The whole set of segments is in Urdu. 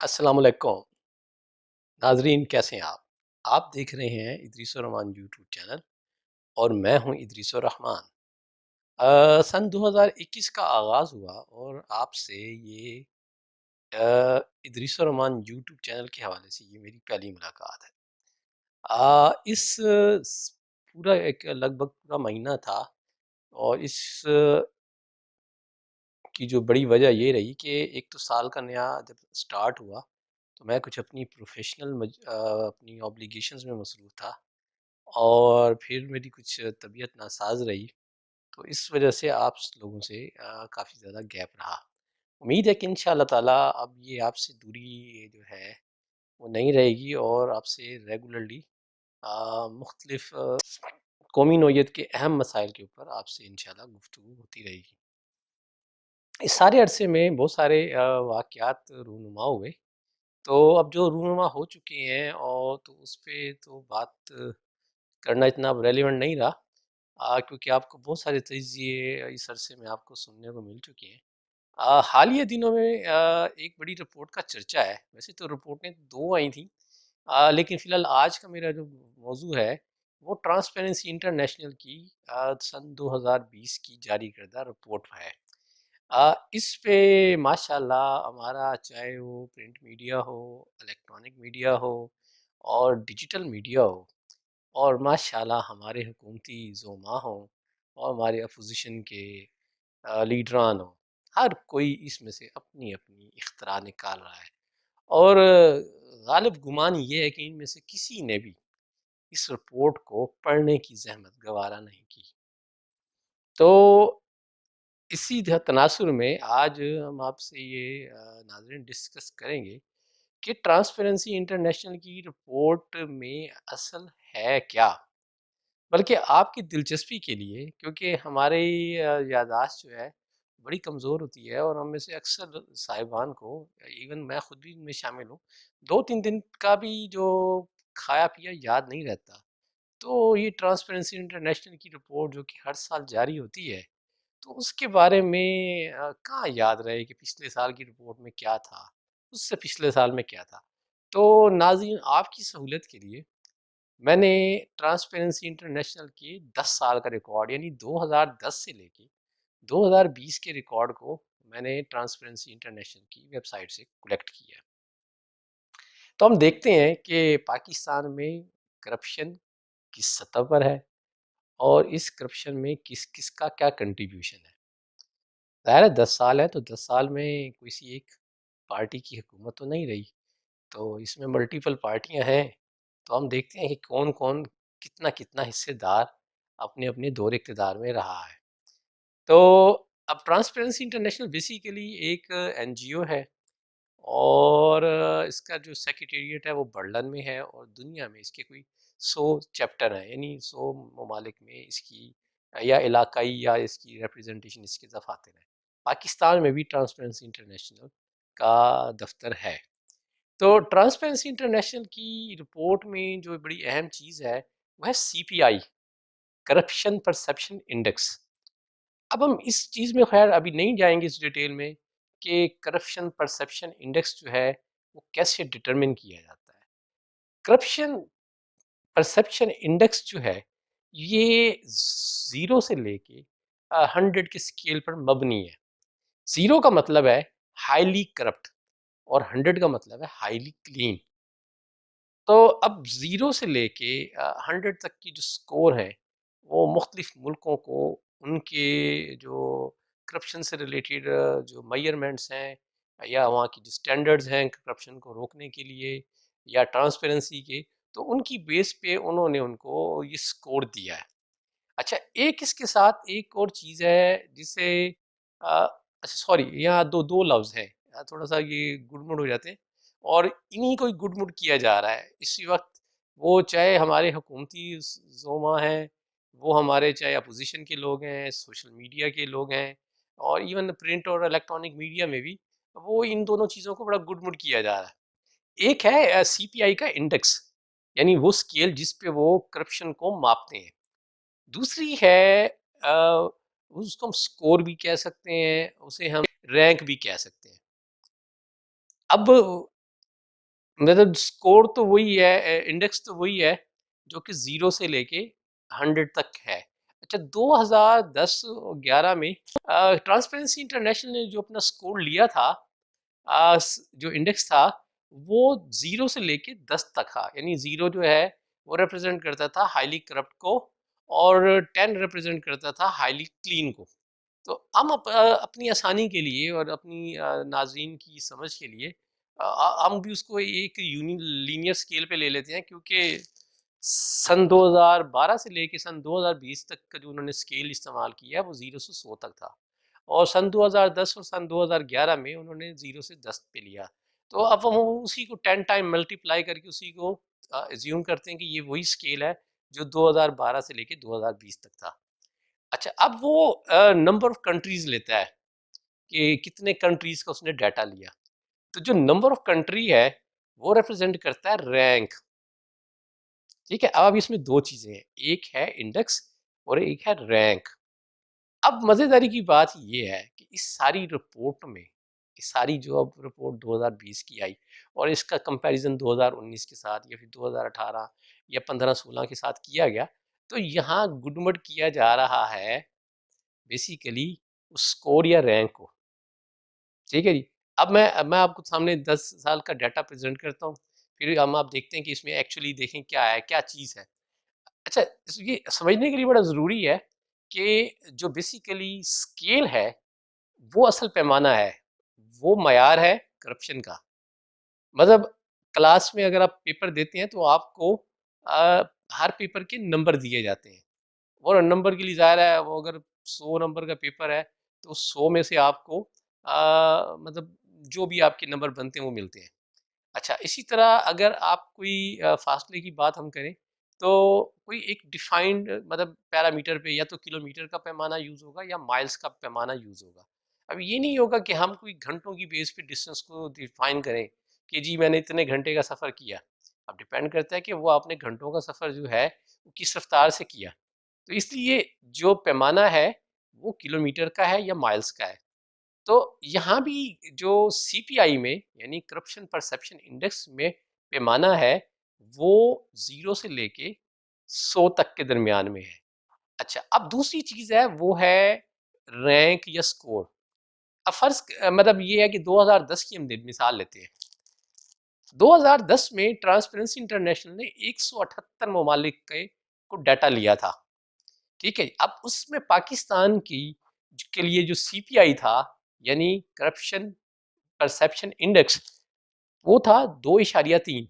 السلام علیکم ناظرین، کیسے ہیں آپ دیکھ رہے ہیں ادریس الرحمان یوٹیوب چینل اور میں ہوں ادریس الرحمان۔ سن 2021 کا آغاز ہوا اور آپ سے یہ ادریس الرحمان یوٹیوب چینل کے حوالے سے یہ میری پہلی ملاقات ہے۔ اس پورا ایک لگ بھگ پورا مہینہ تھا اور اس کی جو بڑی وجہ یہ رہی کہ ایک تو سال کا نیا جب سٹارٹ ہوا تو میں کچھ اپنی پروفیشنل اپنی اوبلیگیشنز میں مصروف تھا، اور پھر میری کچھ طبیعت ناساز رہی، تو اس وجہ سے آپ لوگوں سے کافی زیادہ گیپ رہا۔ امید ہے کہ انشاءاللہ تعالیٰ اب یہ آپ سے دوری جو ہے وہ نہیں رہے گی، اور آپ سے ریگولرلی مختلف قومی نوعیت کے اہم مسائل کے اوپر آپ سے انشاءاللہ گفتگو ہوتی رہے گی۔ اس سارے عرصے میں بہت سارے واقعات رونما ہوئے، تو اب جو رونما ہو چکے ہیں اور تو اس پہ تو بات کرنا اتنا اب ریلیونٹ نہیں رہا، کیونکہ آپ کو بہت سارے تجزیے اس عرصے میں آپ کو سننے کو مل چکے ہیں۔ حالیہ دنوں میں ایک بڑی رپورٹ کا چرچا ہے، ویسے تو رپورٹیں دو آئی تھیں، لیکن فی الحال آج کا میرا جو موضوع ہے وہ ٹرانسپیرنسی انٹرنیشنل کی سن 2020 کی جاری کردہ رپورٹ ہے۔ اس پہ ماشاء اللہ ہمارا چاہے وہ پرنٹ میڈیا ہو، الیکٹرانک میڈیا ہو اور ڈیجیٹل میڈیا ہو، اور ماشاء اللہ ہمارے حکومتی زعما ہوں اور ہمارے اپوزیشن کے لیڈران ہوں، ہر کوئی اس میں سے اپنی اپنی اختراع نکال رہا ہے، اور غالب گمان یہ ہے کہ ان میں سے کسی نے بھی اس رپورٹ کو پڑھنے کی زحمت گوارا نہیں کی۔ تو اسی تناظر میں آج ہم آپ سے یہ ناظرین ڈسکس کریں گے کہ ٹرانسپیرنسی انٹرنیشنل کی رپورٹ میں اصل ہے کیا، بلکہ آپ کی دلچسپی کے لیے، کیونکہ ہماری یادداشت جو ہے بڑی کمزور ہوتی ہے، اور ہم میں سے اکثر صاحبان کو، ایون میں خود بھی ان میں شامل ہوں، 2-3 دن کا بھی جو کھایا پیا یاد نہیں رہتا۔ تو یہ ٹرانسپیرنسی انٹرنیشنل کی رپورٹ جو کہ ہر سال جاری ہوتی ہے، تو اس کے بارے میں کہاں یاد رہے کہ پچھلے سال کی رپورٹ میں کیا تھا، اس سے پچھلے سال میں کیا تھا۔ تو ناظرین، آپ کی سہولت کے لیے میں نے ٹرانسپیرنسی انٹرنیشنل کے 10 سال کا ریکارڈ، یعنی 2010 سے لے کے 2020 کے ریکارڈ کو میں نے ٹرانسپیرنسی انٹرنیشنل کی ویب سائٹ سے کلیکٹ کیا ہے۔ تو ہم دیکھتے ہیں کہ پاکستان میں کرپشن کس سطح پر ہے، اور اس کرپشن میں کس کس کا کیا کنٹریبیوشن ہے۔ ظاہر ہے 10 سال ہے، تو 10 سال میں کوئی سی ایک پارٹی کی حکومت تو نہیں رہی، تو اس میں ملٹیپل پارٹیاں ہیں، تو ہم دیکھتے ہیں کہ کون کون کتنا کتنا حصے دار اپنے اپنے دور اقتدار میں رہا ہے۔ تو اب ٹرانسپیرنسی انٹرنیشنل بیسیکلی ایک این جی او ہے، اور اس کا جو سیکریٹریٹ ہے وہ برلن میں ہے، اور دنیا میں اس کے کوئی 100 چیپٹر ہیں، یعنی 100 ممالک میں اس کی یا علاقائی یا اس کی ریپریزنٹیشن اس کے دفاتر ہیں۔ پاکستان میں بھی ٹرانسپیرنسی انٹرنیشنل کا دفتر ہے۔ تو ٹرانسپیرنسی انٹرنیشنل کی رپورٹ میں جو بڑی اہم چیز ہے وہ ہے سی پی آئی، کرپشن پرسپشن انڈیکس۔ اب ہم اس چیز میں خیر ابھی نہیں جائیں گے اس ڈیٹیل میں کہ کرپشن پرسپشن انڈیکس جو ہے وہ کیسے ڈٹرمن کیا جاتا ہے۔ کرپشن پرسپشن انڈیکس جو ہے یہ 0 سے لے کے 100 کے اسکیل پر مبنی ہے۔ 0 کا مطلب ہے ہائیلی کرپٹ، اور 100 کا مطلب ہے ہائیلی کلین۔ تو اب 0 سے لے کے 100 تک کی جو سکور ہیں وہ مختلف ملکوں کو ان کے جو کرپشن سے ریلیٹڈ جو میئرمنٹس ہیں، یا وہاں کی جو سٹینڈرڈز ہیں کرپشن کو روکنے کے لیے یا ٹرانسپیرنسی کے، تو ان کی بیس پہ انہوں نے ان کو یہ سکور دیا ہے۔ اچھا، ایک اس کے ساتھ ایک اور چیز ہے جسے اچھا سوری، یہاں دو دو لفظ ہیں، تھوڑا سا یہ گڈ مڈ ہو جاتے ہیں، اور انہی کو گڈ مڈ کیا جا رہا ہے اسی وقت۔ وہ چاہے ہمارے حکومتی زعما ہیں، وہ ہمارے چاہے اپوزیشن کے لوگ ہیں، سوشل میڈیا کے لوگ ہیں، اور ایون پرنٹ اور الیکٹرانک میڈیا میں بھی وہ ان دونوں چیزوں کو بڑا گڈ مڈ کیا جا رہا ہے۔ ایک ہے سی پی آئی کا انڈیکس، یعنی وہ اسکیل جس پہ وہ کرپشن کو ماپتے ہیں۔ دوسری ہے اس کو ہم سکور بھی کہہ سکتے ہیں، اسے ہم رینک بھی کہہ سکتے ہیں۔ اب مطلب اسکور تو وہی ہے، انڈیکس تو وہی ہے جو کہ 0 سے لے کے 100 تک ہے۔ اچھا 2010-11 میں ٹرانسپیرنسی انٹرنیشنل نے جو اپنا اسکور لیا تھا، جو انڈیکس تھا وہ 0 سے لے کے 10 تک تھا، یعنی 0 جو ہے وہ ریپرزینٹ کرتا تھا ہائیلی کرپٹ کو، اور 10 ریپرزینٹ کرتا تھا ہائیلی کلین کو۔ تو ہم اپنی آسانی کے لیے اور اپنی ناظرین کی سمجھ کے لیے ہم بھی اس کو ایک لینئر سکیل پہ لے لیتے ہیں، کیونکہ سن 2012 سے لے کے سن 2020 تک کا جو انہوں نے سکیل استعمال کیا ہے وہ 0 سے 100 تک تھا، اور سن 2010 اور سن 2011 میں انہوں نے 0 سے 10 پہ لیا۔ تو اب ہم اسی کو 10 ٹائم ملٹیپلائی کر کے اسی کو ایزیوم کرتے ہیں کہ یہ وہی سکیل ہے جو 2012 سے لے کے 2020 تک تھا۔ اچھا اب وہ نمبر آف کنٹریز لیتا ہے کہ کتنے کنٹریز کا اس نے ڈیٹا لیا، تو جو نمبر آف کنٹری ہے وہ ریپرزینٹ کرتا ہے رینک، ٹھیک ہے۔ اب اس میں دو چیزیں ہیں، ایک ہے انڈیکس اور ایک ہے رینک۔ اب مزیداری کی بات یہ ہے کہ اس ساری رپورٹ میں، اس ساری جو اب رپورٹ 2020 کی آئی اور اس کا کمپیریزن 2019 کے ساتھ یا پھر 2018 یا 15-16 کے ساتھ کیا گیا، تو یہاں گڈمٹ کیا جا رہا ہے بیسیکلی اس اسکور یا رینک کو، ٹھیک ہے جی۔ اب میں آپ کو سامنے 10 سال کا ڈیٹا پریزنٹ کرتا ہوں، پھر ہم آپ دیکھتے ہیں کہ اس میں ایکچولی دیکھیں کیا ہے، کیا چیز ہے۔ اچھا یہ سمجھنے کے لیے بڑا ضروری ہے کہ جو بیسیکلی اسکیل ہے وہ اصل پیمانہ ہے، وہ معیار ہے کرپشن کا۔ مطلب کلاس میں اگر آپ پیپر دیتے ہیں تو آپ کو ہر پیپر کے نمبر دیے جاتے ہیں، اور نمبر کے لیے ظاہر ہے وہ اگر 100 نمبر کا پیپر ہے تو 100 میں سے آپ کو مطلب جو بھی آپ کے نمبر بنتے ہیں وہ ملتے ہیں۔ اچھا اسی طرح اگر آپ کوئی فاصلے کی بات ہم کریں تو کوئی ایک ڈیفائنڈ مطلب پیرامیٹر پہ یا تو کلومیٹر کا پیمانہ یوز ہوگا یا مائلز کا پیمانہ یوز ہوگا۔ اب یہ نہیں ہوگا کہ ہم کوئی گھنٹوں کی بیس پہ ڈسٹینس کو ڈیفائن کریں کہ جی میں نے اتنے گھنٹے کا سفر کیا۔ اب ڈیپینڈ کرتا ہے کہ وہ آپ نے گھنٹوں کا سفر جو ہے وہ کس رفتار سے کیا، تو اس لیے جو پیمانہ ہے وہ کلومیٹر کا ہے یا مائلز کا ہے۔ تو یہاں بھی جو سی پی آئی میں یعنی کرپشن پرسپشن انڈیکس میں پیمانہ ہے وہ 0 سے لے کے 100 تک کے درمیان میں ہے۔ اچھا اب دوسری چیز ہے وہ ہے رینک یا سکور۔ اب فرض مطلب یہ ہے کہ 2010 کی ہم مثال لیتے ہیں۔ 2010 میں ٹرانسپیرنسی انٹرنیشنل نے 178 ممالک کو ڈیٹا لیا تھا، ٹھیک ہے۔ اب اس میں پاکستان کے لیے جو سی پی آئی تھا یعنی کرپشن پرسپشن انڈیکس وہ تھا 2.3۔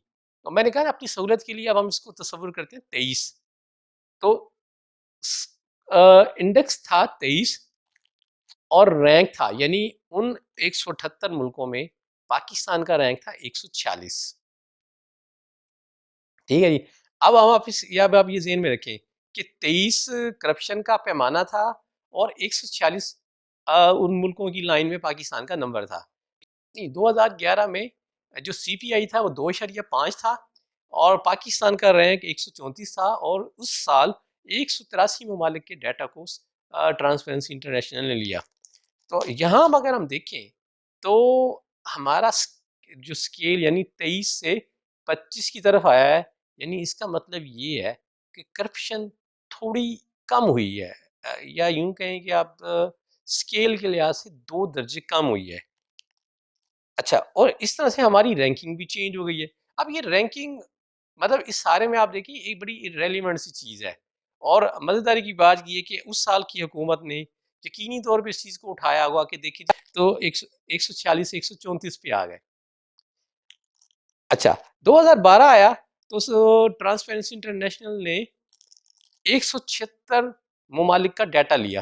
تو میں نے کہا اپنی سہولت کے لیے اب ہم اس کو تصور کرتے ہیں 23، تو انڈیکس تھا 23 اور رینک تھا یعنی ان 178 ملکوں میں پاکستان کا رینک تھا 146، ٹھیک ہے جی۔ اب ہم آپ یہ ذہن میں رکھیں کہ 23 کرپشن کا پیمانہ تھا اور 146 ان ملکوں کی لائن میں پاکستان کا نمبر تھا۔ 2011 میں جو سی پی آئی تھا وہ 2.5 تھا اور پاکستان کا رینک 134 تھا، اور اس سال 183 ممالک کے ڈیٹا کو ٹرانسپیرنسی انٹرنیشنل نے لیا۔ تو یہاں اگر ہم دیکھیں تو ہمارا جو سکیل یعنی 23 سے 25 کی طرف آیا ہے، یعنی اس کا مطلب یہ ہے کہ کرپشن تھوڑی کم ہوئی ہے، یا یوں کہیں کہ آپ سکیل کے لحاظ سے 2 درجے کم ہوئی ہے۔ اچھا اور اس طرح سے ہماری رینکنگ بھی چینج ہو گئی ہے۔ اب یہ رینکنگ مطلب اس سارے میں آپ دیکھیں ایک بڑی ریلیونٹ سی چیز ہے، اور مزیداری کی بات یہ ہے کہ اس سال کی حکومت نے یقینی طور پہ اس چیز کو اٹھایا ہوا کہ دیکھیں تو 146 سے 134 پہ آ گئے۔ اچھا 2012 آیا تو اس ٹرانسپیرنسی انٹرنیشنل نے 176 ممالک کا ڈیٹا لیا،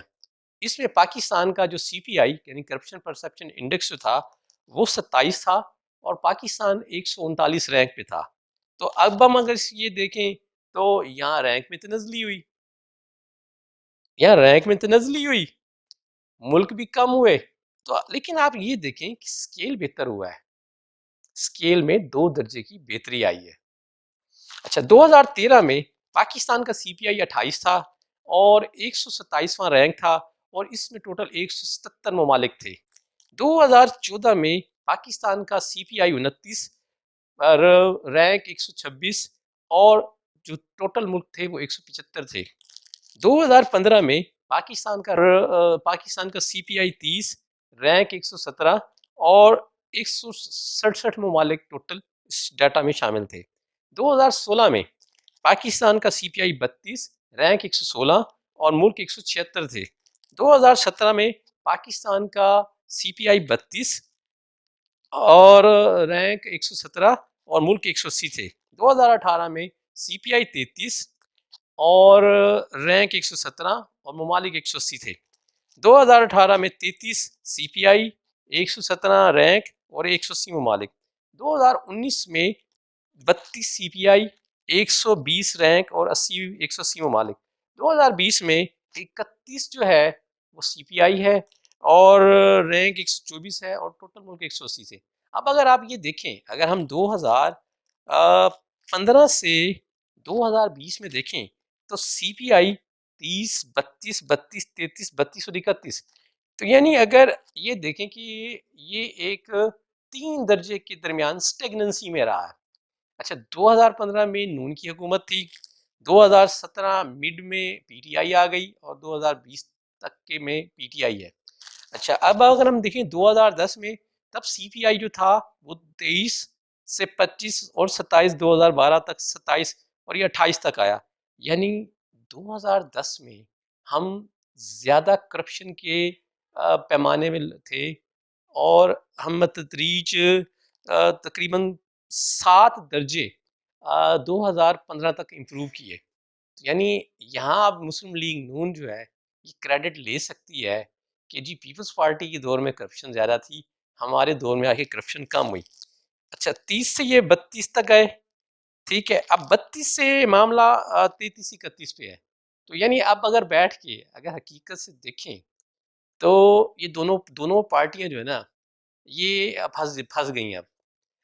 اس میں پاکستان کا جو سی پی آئی یعنی کرپشن پرسپشن انڈیکس جو تھا وہ 27 تھا، اور پاکستان 139 رینک پہ تھا۔ تو اب ہم اگر یہ دیکھیں تو یہاں رینک میں تنزلی ہوئی، یہاں رینک میں تنزلی ہوئی، ملک بھی کم ہوئے، تو لیکن آپ یہ دیکھیں کہ سکیل بہتر ہوا ہے، سکیل میں 2 درجے کی بہتری آئی ہے۔ اچھا 2013 میں پاکستان کا سی پی آئی 28 تھا اور 127واں رینک تھا، اور اس میں ٹوٹل 177 ممالک تھے۔ 2014 میں پاکستان کا سی پی آئی 29 رینک 126 اور جو ٹوٹل ملک تھے وہ 175 تھے۔ 2015 میں پاکستان کا سی پی آئی 30 رینک 117 اور 167 ممالک ٹوٹل اس ڈیٹا میں شامل تھے۔ 2016 میں پاکستان کا سی پی آئی 32 رینک 116 اور ملک 176 تھے۔ 2017 میں پاکستان کا سی پی آئی 32 اور رینک 117 اور ملک 180 تھے۔ 2018 میں سی پی آئی 33 اور رینک 117 اور ممالک 180 تھے۔ 2018 میں 33 سی پی آئی، 117 رینک اور 180 ممالک۔ 2019 میں 32 سی پی آئی، 120 رینک اور 180 ممالک۔ 2020 میں 31 جو ہے وہ سی پی آئی ہے اور رینک 124 ہے اور ٹوٹل ملک 180 تھے۔ اب اگر آپ یہ دیکھیں، اگر ہم 2015 سے 2020 میں دیکھیں تو سی پی آئی 30 32 32 33 32 اور 31، تو یعنی اگر یہ دیکھیں کہ یہ ایک 3 درجے کے درمیان اسٹیگننسی میں رہا ہے۔ اچھا 2015 میں نون کی حکومت تھی، 2017 مڈ میں پی ٹی آئی آ گئی اور 2020 تک کے میں پی ٹی آئی ہے۔ اچھا اب اگر ہم دیکھیں 2010 میں، تب سی پی آئی جو تھا وہ 23 سے 25 اور 27 2012 تک 27 اور یہ 28 تک آیا۔ یعنی 2010 میں ہم زیادہ کرپشن کے پیمانے میں تھے اور ہم متدریج تقریباً 7 درجے 2015 تک امپروو کیے۔ یعنی یہاں اب مسلم لیگ نون جو ہے یہ کریڈٹ لے سکتی ہے کہ جی پیپلز پارٹی کے دور میں کرپشن زیادہ تھی، ہمارے دور میں آ کے کرپشن کم ہوئی۔ اچھا 30 سے یہ 32 تک گئے، ٹھیک ہے، اب 32 سے معاملہ 33 31 پہ ہے۔ تو یعنی اب اگر بیٹھ کے اگر حقیقت سے دیکھیں تو یہ دونوں پارٹیاں جو ہے نا یہ پھنس گئی ہیں۔ اب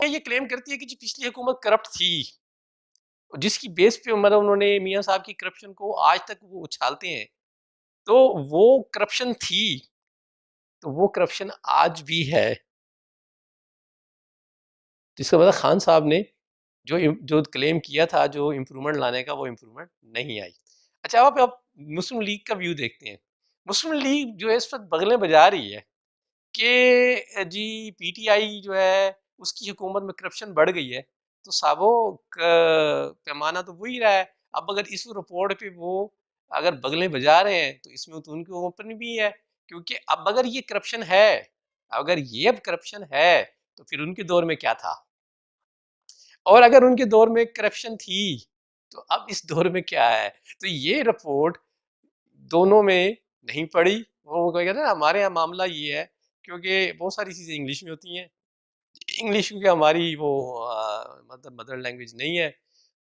یہ کلیم کرتی ہے کہ جی پچھلی حکومت کرپٹ تھی، جس کی بیس پہ مطلب انہوں نے میاں صاحب کی کرپشن کو آج تک وہ اچھالتے ہیں، تو وہ کرپشن تھی تو وہ کرپشن آج بھی ہے، جس کا مطلب خان صاحب نے جو کلیم کیا تھا جو امپرومنٹ لانے کا وہ امپرومنٹ نہیں آئی۔ اچھا آپ مسلم لیگ کا ویو دیکھتے ہیں۔ مسلم لیگ جو ہے اس وقت بغلیں بجا رہی ہے کہ جی پی ٹی آئی جو ہے اس کی حکومت میں کرپشن بڑھ گئی ہے، تو صاحبو پیمانہ تو وہی رہا ہے۔ اب اگر اس رپورٹ پہ وہ اگر بغلیں بجا رہے ہیں تو اس میں تو ان کے اوپن بھی ہے، کیونکہ اب اگر یہ کرپشن ہے، اگر یہ اب کرپشن ہے تو پھر ان کے دور میں کیا تھا، اور اگر ان کے دور میں کرپشن تھی تو اب اس دور میں کیا ہے۔ تو یہ رپورٹ دونوں میں نہیں پڑی، وہ کہتے ہیں نا ہمارے یہاں معاملہ یہ ہے کیونکہ بہت ساری چیزیں انگلش میں ہوتی ہیں، انگلش کیونکہ ہماری وہ مطلب مدر لینگویج نہیں ہے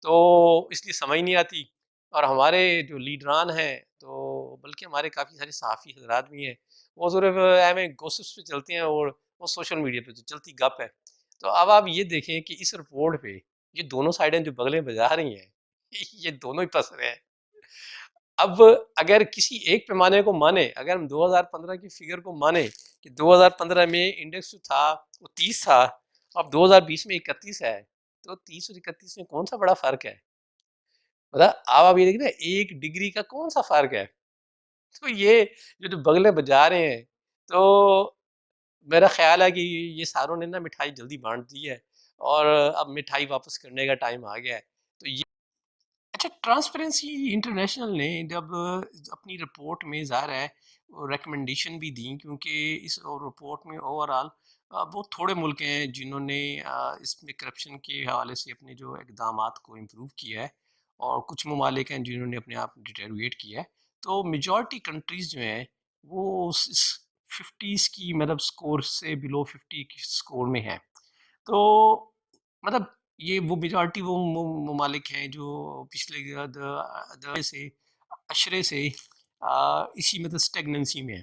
تو اس لیے سمجھ نہیں آتی، اور ہمارے جو لیڈران ہیں تو بلکہ ہمارے کافی سارے صحافی حضرات بھی ہیں وہ صرف ایویں گوسپس پہ چلتے ہیں اور وہ سوشل میڈیا پہ تو چلتی گپ ہے۔ تو اب آپ یہ دیکھیں کہ اس رپورٹ پہ یہ دونوں سائڈیں جو بغلیں بجا رہی ہیں یہ دونوں ہی پھنس رہے ہیں۔ اب اگر کسی ایک پیمانے کو مانے، اگر ہم 2015 کی فگر کو مانے کہ 2015 میں انڈیکس جو تھا وہ 30 تھا، اب 2020 میں 31 ہے، تو 30 اور 31 میں کون سا بڑا فرق ہے؟ مطلب آپ یہ دیکھیں نا 1 ڈگری کا کون سا فرق ہے؟ تو یہ جو بغلیں بجا رہے ہیں تو میرا خیال ہے کہ یہ ساروں نے نا مٹھائی جلدی بانٹ دی ہے اور اب مٹھائی واپس کرنے کا ٹائم آ گیا ہے۔ تو یہ اچھا ٹرانسپیرنسی انٹرنیشنل نے جب اپنی رپورٹ میں ظاہر ہے ریکمنڈیشن بھی دیں، کیونکہ اس رپورٹ میں اوور آل بہت تھوڑے ملک ہیں جنہوں نے اس میں کرپشن کے حوالے سے اپنے جو اقدامات کو امپروو کیا ہے، اور کچھ ممالک ہیں جنہوں نے اپنے آپ ڈیٹیریٹ کیا ہے۔ تو میجورٹی کنٹریز جو ہیں وہ اس 50s کی مطلب سکور سے بلو 50 کی سکور میں ہیں۔ تو مطلب یہ وہ میجورٹی وہ ممالک ہیں جو پچھلے سے اشرے سے اسی مطلب اسٹیگننسی میں ہے۔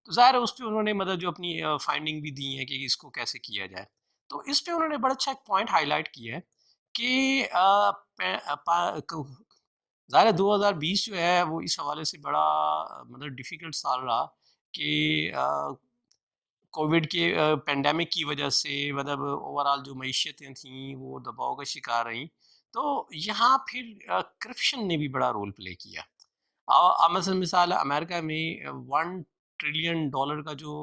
تو ظاہر ہے اس پہ انہوں نے مطلب جو اپنی فائنڈنگ بھی دی ہے کہ اس کو کیسے کیا جائے، تو اس پہ انہوں نے بڑا اچھا ایک پوائنٹ ہائی لائٹ کیا ہے کہ ظاہر ہے 2020 جو ہے وہ اس حوالے سے بڑا مطلب ڈیفیکلٹ سال رہا کہ کووڈ کے پینڈیمک کی وجہ سے مطلب اوورآل جو معیشتیں تھیں وہ دباؤ کا شکار رہیں، تو یہاں پھر کرپشن نے بھی بڑا رول پلے کیا۔ مثلاً مثال امریکہ میں $1 ٹریلین کا جو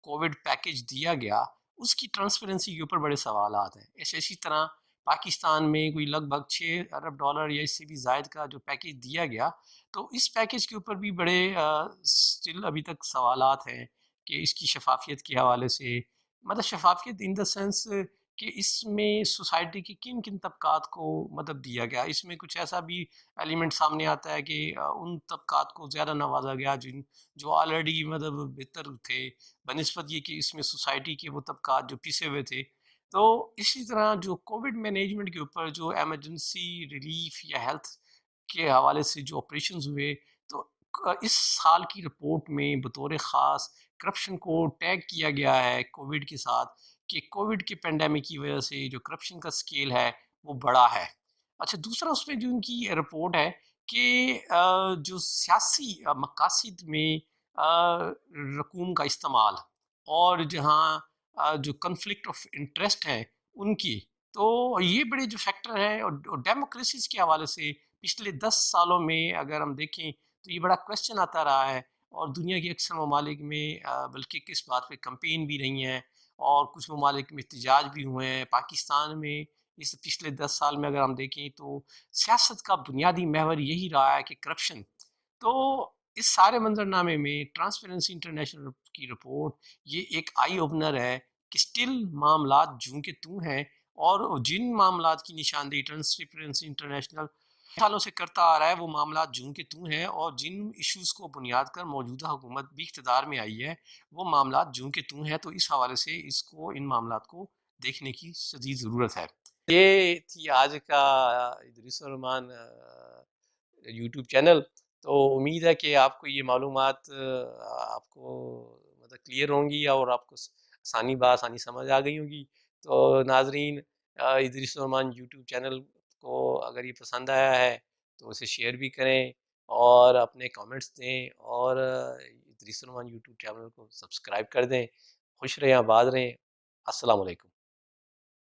کووڈ پیکج دیا گیا، اس کی ٹرانسپیرنسی کے اوپر بڑے سوالات ہیں۔ اسی طرح پاکستان میں کوئی لگ بھگ $6 ارب یا اس سے بھی زائد کا جو پیکج دیا گیا، تو اس پیکج کے اوپر بھی بڑے اسٹل ابھی تک سوالات ہیں کہ اس کی شفافیت کے حوالے سے، مطلب شفافیت ان دا سینس کہ اس میں سوسائٹی کے کن کن طبقات کو مدد دیا گیا۔ اس میں کچھ ایسا بھی ایلیمنٹ سامنے آتا ہے کہ ان طبقات کو زیادہ نوازا گیا جو آلریڈی مطلب بہتر تھے، بنسبت یہ کہ اس میں سوسائٹی کے وہ طبقات جو پیسے ہوئے تھے۔ تو اسی طرح جو کووڈ مینجمنٹ کے اوپر جو ایمرجنسی ریلیف یا ہیلتھ کے حوالے سے جو آپریشنز ہوئے، تو اس سال کی رپورٹ میں بطور خاص کرپشن کو ٹیگ کیا گیا ہے کووڈ کے ساتھ، کہ کووڈ کے پینڈیمک کی وجہ سے جو کرپشن کا سکیل ہے وہ بڑا ہے۔ اچھا، دوسرا اس میں جو ان کی رپورٹ ہے کہ جو سیاسی مقاصد میں رقوم کا استعمال، اور جہاں جو کنفلکٹ آف انٹرسٹ ہیں ان کی، تو یہ بڑے جو فیکٹر ہیں، اور ڈیموکریسیز کے حوالے سے پچھلے 10 سالوں میں اگر ہم دیکھیں تو یہ بڑا کوشچن آتا رہا ہے، اور دنیا کے اکثر ممالک میں بلکہ کس بات پہ کمپین بھی رہی ہیں، اور کچھ ممالک میں احتجاج بھی ہوئے ہیں۔ پاکستان میں اس پچھلے 10 سال میں اگر ہم دیکھیں تو سیاست کا بنیادی محور یہی رہا ہے کہ کرپشن۔ تو اس سارے منظرنامے میں ٹرانسپیرنسی انٹرنیشنل کی رپورٹ یہ ایک آئی اوپنر ہے کہ سٹل معاملات جوں کے توں ہیں، اور جن معاملات کی نشاندہی ٹرانسپیرنسی انٹرنیشنل سالوں سے کرتا آ رہا ہے وہ معاملات جوں کے توں ہیں، اور جن ایشوز کو بنیاد کر موجودہ حکومت بھی اقتدار میں آئی ہے وہ معاملات جوں کے توں ہیں۔ تو اس حوالے سے ان معاملات کو دیکھنے کی شدید ضرورت ہے۔ یہ تھی آج کا ادریس الرحمان یوٹیوب چینل۔ تو امید ہے کہ آپ کو یہ معلومات آپ کو مطلب کلیئر ہوں گی، اور آپ کو آسانی سمجھ آ گئی ہوگی۔ تو ناظرین، ادریس الرحمان یوٹیوب چینل کو اگر یہ پسند آیا ہے تو اسے شیئر بھی کریں، اور اپنے کامنٹس دیں، اور ادریس الرحمان یوٹیوب چینل کو سبسکرائب کر دیں۔ خوش رہیں، آباد رہیں۔ السلام علیکم۔